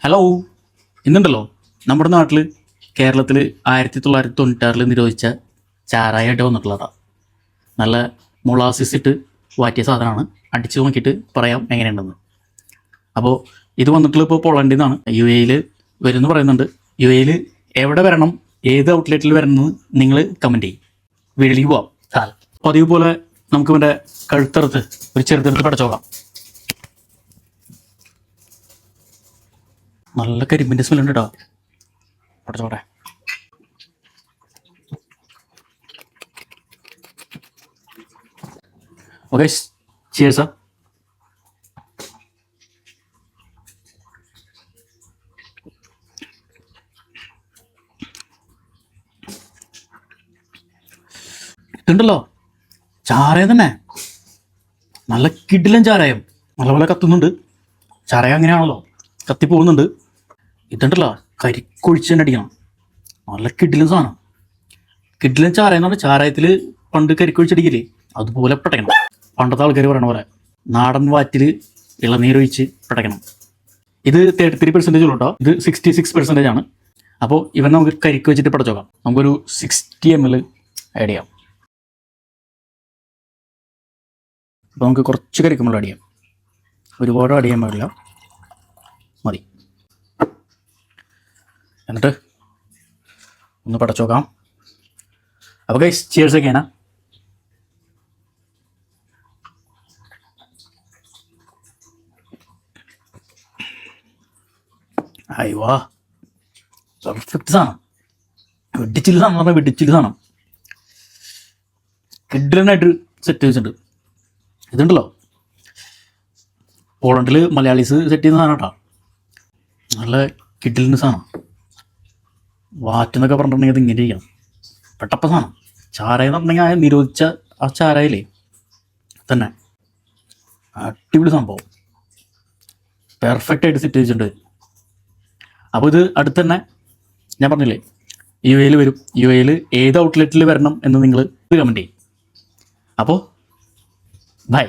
Hello. ഇന്നുണ്ടല്ലോ നമ്മുടെ നാട്ടിൽ കേരളത്തിൽ 1996 നിരോധിച്ച ചാരായമായിട്ട് വന്നിട്ടുള്ളതാണ്. നല്ല മൊളാസിസ് ഇട്ട് വാറ്റിയ സാധനമാണ്. അടിച്ചു നോക്കിയിട്ട് പറയാം എങ്ങനെയുണ്ടെന്ന്. അപ്പോൾ ഇത് വന്നിട്ടുള്ള ഇപ്പോൾ പോളണ്ടിൽ നിന്നാണ്. യു എയിൽ വരുമെന്ന് പറയുന്നുണ്ട്. യു എയിൽ എവിടെ വരണം, ഏത് ഔട്ട്ലെറ്റിൽ വരണം എന്ന് നിങ്ങൾ കമൻറ്റ് ചെയ്യും. വീട്ടിലേക്ക് പോവാം. പതിവ് പോലെ നമുക്ക് ഇവിടെ കഴുത്തറുത്ത് ഒരു ചെറുതെടുത്ത് പടച്ചോക്കാം. നല്ല കരിമ്പിൻ്റെ സ്മെല്ലുണ്ട് കേട്ടോ. പടച്ചോട്ടെ. Okay, cheers. ഇതുണ്ടല്ലോ ചാരായം തന്നെ, നല്ല കിടിലൻ ചാരായം. നല്ലപോലെ കത്തുന്നുണ്ട്. ചാരായം അങ്ങനെയാണല്ലോ, കത്തി പോകുന്നുണ്ട്. ഇതുണ്ടല്ലോ കരിക്കൊഴിച്ച് തന്നെ അടിക്കണം. നല്ല കിടിലൻ സാധനം. കിടിലൻ ചാരായം എന്ന് പറഞ്ഞാൽ ചാരായത്തിൽ പണ്ട് കരിക്കൊഴിച്ചടിക്കില്ലേ, അതുപോലെ പടയ്ക്കണം. പണ്ടത്തെ ആൾക്കാർ പറയണ പോലെ നാടൻ വാറ്റിൽ ഇളനീരൊഴിച്ച് പടയ്ക്കണം. ഇത് 33% ഉള്ളൂ കേട്ടോ. ഇത് 66% ആണ്. അപ്പോൾ ഇവൻ നമുക്ക് കരിക്ക് വെച്ചിട്ട് പടച്ചു നോക്കാം. നമുക്കൊരു 60 ml ആഡ് ചെയ്യാം. അപ്പോൾ നമുക്ക് കുറച്ച് കരിക്കുമ്പോൾ ആഡ് ചെയ്യാം. ഒരുപാട് ആഡ് ചെയ്യാൻ പാടില്ല, മതി. എന്നിട്ട് ഒന്ന് പടച്ചു നോക്കാം. അപ്പോൾ ഗൈസ്, ചിയേഴ്സ് ഒക്കെയാണ്. അയ്യോ, പെർഫെക്റ്റ് സാധനം. വെടിച്ചില് സാധനം പറഞ്ഞാൽ വെടിച്ചില് സാധനം. കിഡിലനായിട്ട് സെറ്റ് വെച്ചിട്ടുണ്ട്. ഇതുണ്ടല്ലോ പോളണ്ടിൽ മലയാളീസ് സെറ്റ് ചെയ്യുന്ന സാധനം കേട്ടോ. നല്ല കിഡിലിൻ്റെ സാധനം. വാറ്റെന്നൊക്കെ പറഞ്ഞിട്ടുണ്ടെങ്കിൽ ഇത് ഇങ്ങനെ ചെയ്യണം. പെട്ടപ്പ സാധനം. ചാരായം എന്ന് പറഞ്ഞിട്ടുണ്ടെങ്കിൽ ആ നിരോധിച്ച ആ ചാരായില്ലേ തന്നെ അടിപൊളി സംഭവം. പെർഫെക്റ്റായിട്ട് സെറ്റ് വെച്ചിട്ടുണ്ട്. അപ്പോൾ ഇത് അടുത്ത് തന്നെ ഞാൻ പറഞ്ഞില്ലേ, യു എയിൽ വരും. യു എയിൽ ഏത് ഔട്ട്ലെറ്റിൽ വരണം എന്ന് നിങ്ങൾ കമൻറ്റ് ചെയ്യും. അപ്പോൾ ബൈ.